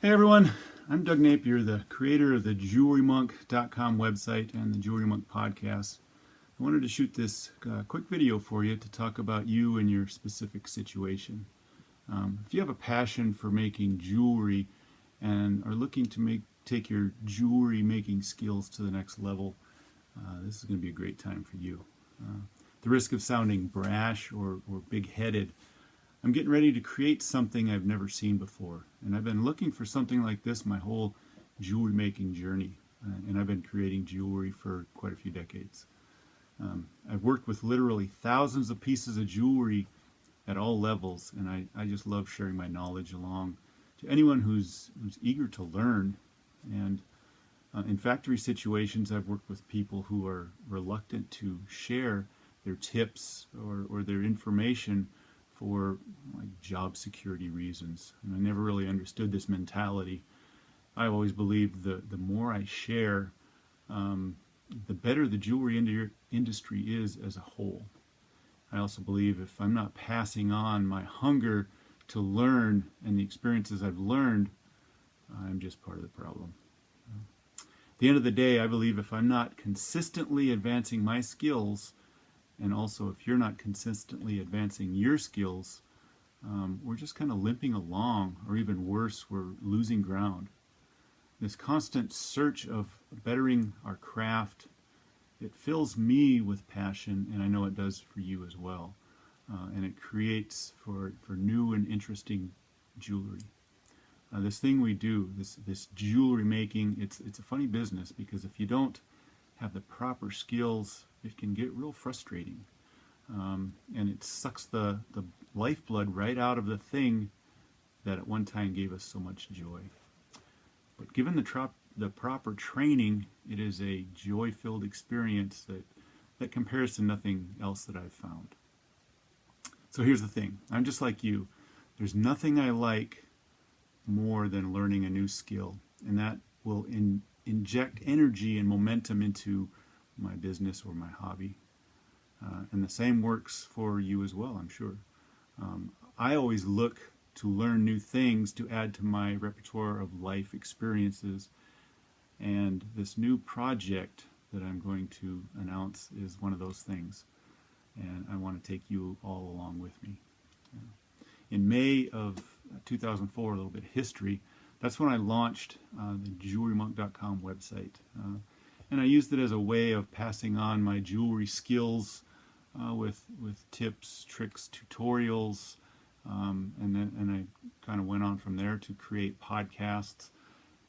Hey everyone, I'm Doug Napier, the creator of the JewelryMonk.com website and the JewelryMonk podcast. I wanted to shoot this quick video for you to talk about you and your specific situation. If you have a passion for making jewelry and are looking to take your jewelry making skills to the next level, this is going to be a great time for you. The risk of sounding brash or big-headed, I'm getting ready to create something I've never seen before, and I've been looking for something like this my whole jewelry making journey, and I've been creating jewelry for quite a few decades. I've worked with literally thousands of pieces of jewelry at all levels, and I just love sharing my knowledge along to anyone who's eager to learn. And in factory situations, I've worked with people who are reluctant to share their tips or their information for like job security reasons. And I never really understood this mentality. I always believed the more I share, the better the jewelry industry is as a whole. I also believe if I'm not passing on my hunger to learn and the experiences I've learned, I'm just part of the problem. At the end of the day, I believe if I'm not consistently advancing my skills, and also if you're not consistently advancing your skills, we're just kind of limping along, or even worse, we're losing ground. This constant search of bettering our craft, it fills me with passion, and I know it does for you as well. And it creates for new and interesting jewelry. This thing we do, this jewelry making, it's a funny business, because if you don't have the proper skills, it can get real frustrating. And it sucks the lifeblood right out of the thing that at one time gave us so much joy. But given the proper training, it is a joy-filled experience that compares to nothing else that I've found. So here's the thing. I'm just like you. There's nothing I like more than learning a new skill, and that will inject energy and momentum into my business or my hobby. And the same works for you as well, I'm sure. I always look to learn new things to add to my repertoire of life experiences, and this new project that I'm going to announce is one of those things, and I want to take you all along with me. In May of 2004, a little bit of history, that's when I launched the JewelryMonk.com website. And I used it as a way of passing on my jewelry skills with tips, tricks, tutorials, and I kind of went on from there to create podcasts.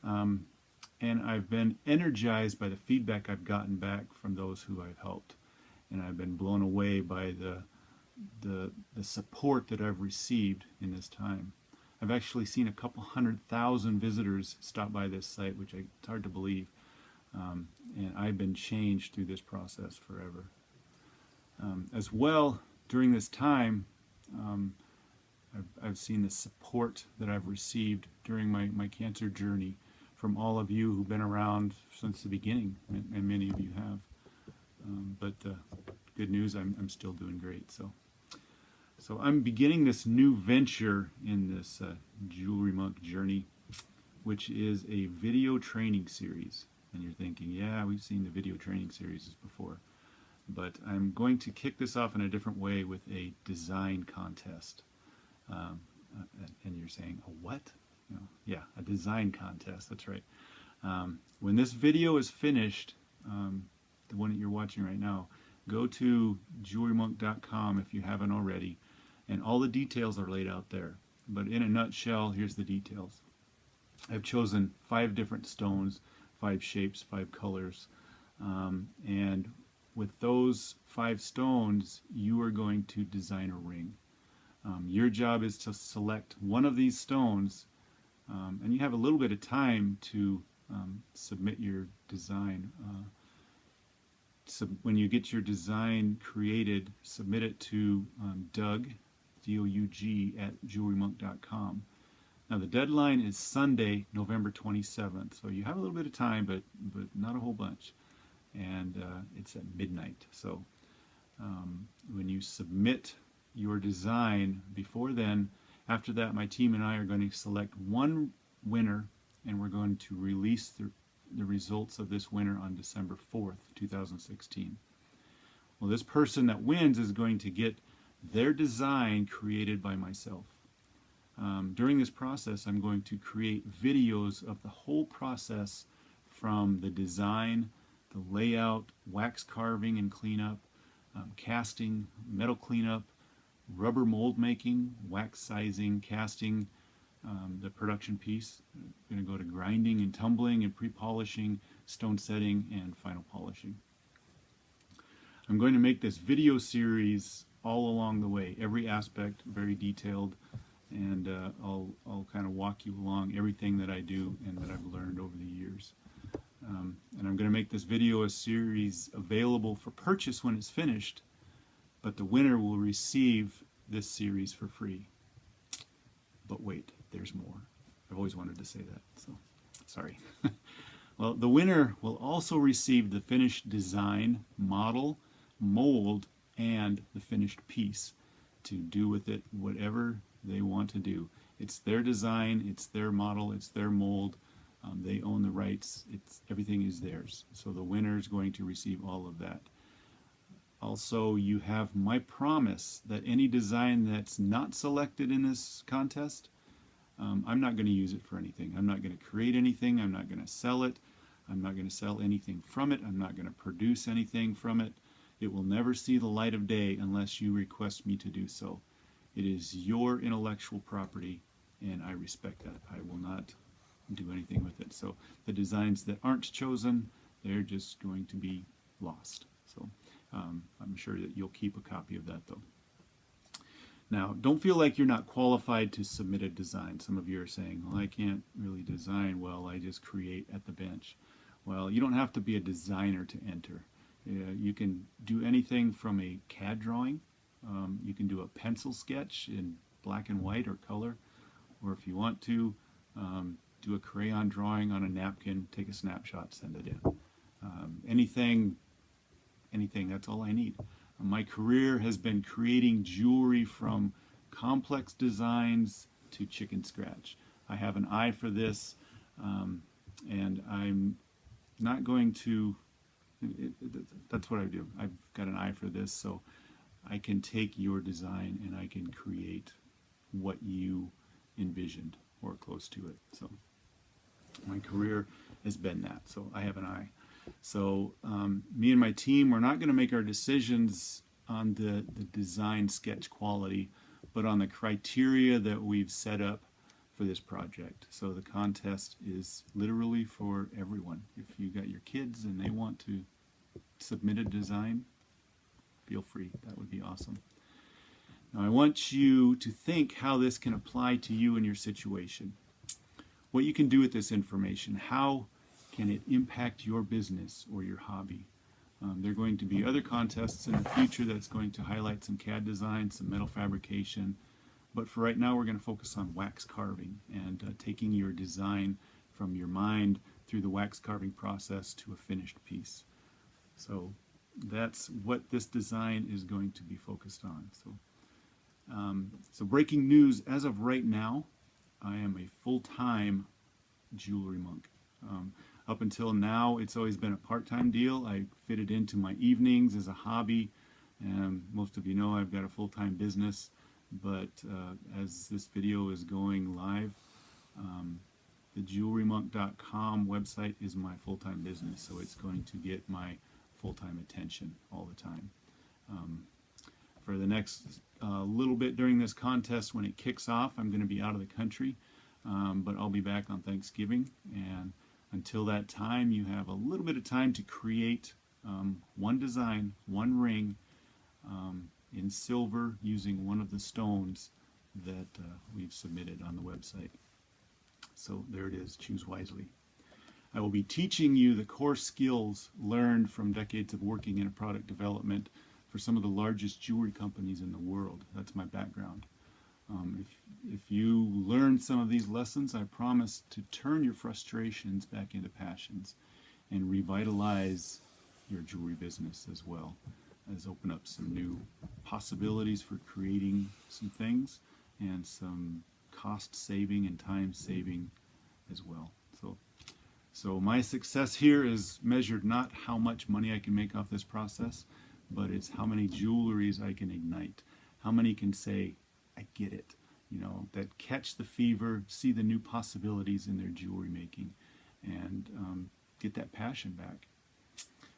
And I've been energized by the feedback I've gotten back from those who I've helped, and I've been blown away by the support that I've received in this time. I've actually seen a couple 100,000 visitors stop by this site, which it's hard to believe. And I've been changed through this process forever. As well, during this time, I've seen the support that I've received during my cancer journey from all of you who've been around since the beginning, and many of you have. But good news, I'm still doing great. So I'm beginning this new venture in this Jewelry Monk journey, which is a video training series. And you're thinking, yeah, we've seen the video training series before. But I'm going to kick this off in a different way with a design contest. And you're saying, a what? Yeah, a design contest, that's right. When this video is finished, the one that you're watching right now, go to JewelryMonk.com if you haven't already, and all the details are laid out there. But in a nutshell, here's the details. I've chosen 5 different stones, 5 shapes, 5 colors, and with those 5 stones, you are going to design a ring. Your job is to select one of these stones, and you have a little bit of time to submit your design. So when you get your design created, submit it to Doug, D-O-U-G, at JewelryMonk.com. Now the deadline is Sunday, November 27th, so you have a little bit of time, but not a whole bunch, and it's at midnight. So when you submit your design before then, after that my team and I are going to select one winner, and we're going to release the results of this winner on December 4th, 2016. Well, this person that wins is going to get their design created by myself. During this process, I'm going to create videos of the whole process, from the design, the layout, wax carving and cleanup, casting, metal cleanup, rubber mold making, wax sizing, casting, the production piece. I'm going to go to grinding and tumbling and pre-polishing, stone setting, and final polishing. I'm going to make this video series all along the way, every aspect very detailed, and I'll kind of walk you along everything that I do and that I've learned over the years. And I'm going to make this video series available for purchase when it's finished, but the winner will receive this series for free. But wait, there's more. I've always wanted to say that, so sorry. Well, the winner will also receive the finished design, model, mold, and the finished piece to do with it whatever they want to do. It's their design, it's their model, it's their mold. They own the rights. Everything is theirs. So the winner is going to receive all of that. Also, you have my promise that any design that's not selected in this contest, I'm not going to use it for anything. I'm not going to create anything. I'm not going to sell it. I'm not going to sell anything from it. I'm not going to produce anything from it. It will never see the light of day unless you request me to do so. It is your intellectual property, and I respect that. I will not do anything with it. So the designs that aren't chosen, they're just going to be lost. So I'm sure that you'll keep a copy of that, though. Now, don't feel like you're not qualified to submit a design. Some of you are saying, well, I can't really design well, I just create at the bench. Well, you don't have to be a designer to enter. You can do anything from a CAD drawing. You can do a pencil sketch in black and white or color, or if you want to, do a crayon drawing on a napkin, take a snapshot, send it in. Anything, that's all I need. My career has been creating jewelry from complex designs to chicken scratch. I have an eye for this, and I'm not going to, that's what I do. I've got an eye for this, so I can take your design and I can create what you envisioned or close to it. So my career has been that, so I have an eye. So me and my team, we're not going to make our decisions on the design sketch quality, but on the criteria that we've set up for this project. So the contest is literally for everyone. If you got your kids and they want to submit a design, feel free. That would be awesome. Now I want you to think how this can apply to you and your situation. What you can do with this information. How can it impact your business or your hobby? There are going to be other contests in the future that's going to highlight some CAD design, some metal fabrication, but for right now we're going to focus on wax carving and taking your design from your mind through the wax carving process to a finished piece. So that's what this design is going to be focused on. So breaking news, as of right now, I am a full-time jewelry monk. Up until now, it's always been a part-time deal. I fit it into my evenings as a hobby, and most of you know I've got a full-time business, but as this video is going live, the JewelryMonk.com website is my full-time business, so it's going to get my full-time attention all the time. For the next little bit during this contest, when it kicks off, I'm going to be out of the country, but I'll be back on Thanksgiving, and until that time, you have a little bit of time to create one design, one ring in silver using one of the stones that we've submitted on the website. So there it is, choose wisely. I will be teaching you the core skills learned from decades of working in product development for some of the largest jewelry companies in the world. That's my background. If you learn some of these lessons, I promise to turn your frustrations back into passions and revitalize your jewelry business as well as open up some new possibilities for creating some things and some cost saving and time saving as well. So my success here is measured not how much money I can make off this process, but it's how many jewelries I can ignite. How many can say, I get it, that catch the fever, see the new possibilities in their jewelry making, and get that passion back.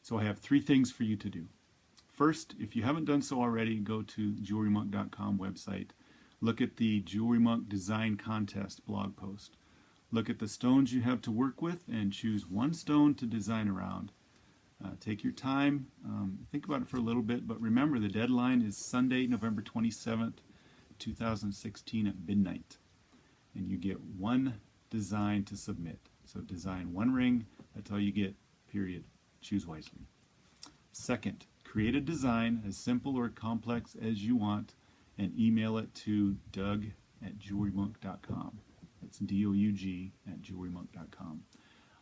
So I have 3 things for you to do. First, if you haven't done so already, go to JewelryMonk.com website. Look at the JewelryMonk Design Contest blog post. Look at the stones you have to work with and choose one stone to design around. Take your time, think about it for a little bit, but remember the deadline is Sunday, November 27th, 2016 at midnight. And you get one design to submit. So design one ring, that's all you get, period. Choose wisely. Second, create a design as simple or complex as you want and email it to Doug@JewelryMonk.com. That's DOUG at JewelryMonk.com.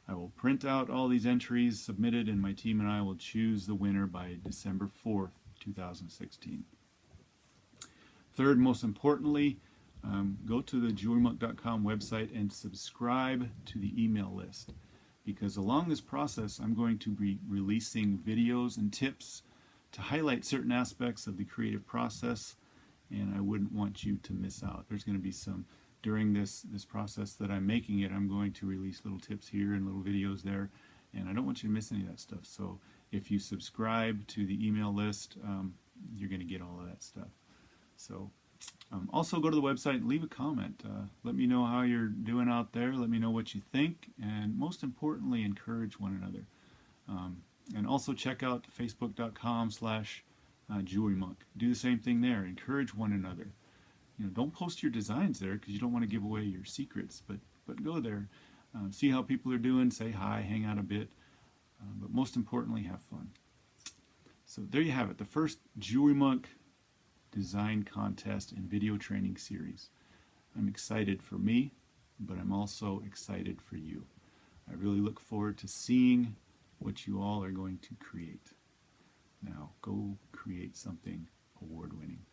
I will print out all these entries submitted, and my team and I will choose the winner by December 4th, 2016. Third, most importantly, go to the JewelryMonk.com website and subscribe to the email list, because along this process I'm going to be releasing videos and tips to highlight certain aspects of the creative process, and I wouldn't want you to miss out. There's going to be some, during this process that I'm making it, I'm going to release little tips here and little videos there, and I don't want you to miss any of that stuff. So if you subscribe to the email list, you're going to get all of that stuff. So also go to the website and leave a comment. Let me know how you're doing out there. Let me know what you think, and most importantly, encourage one another. And also check out facebook.com/JewelryMonk. Do the same thing there. Encourage one another. Don't post your designs there because you don't want to give away your secrets, but go there, see how people are doing, say hi, hang out a bit, but most importantly, have fun. So there you have it, the first JewelryMonk Design Contest and video training series. I'm excited for me, but I'm also excited for you. I really look forward to seeing what you all are going to create. Now, go create something award-winning.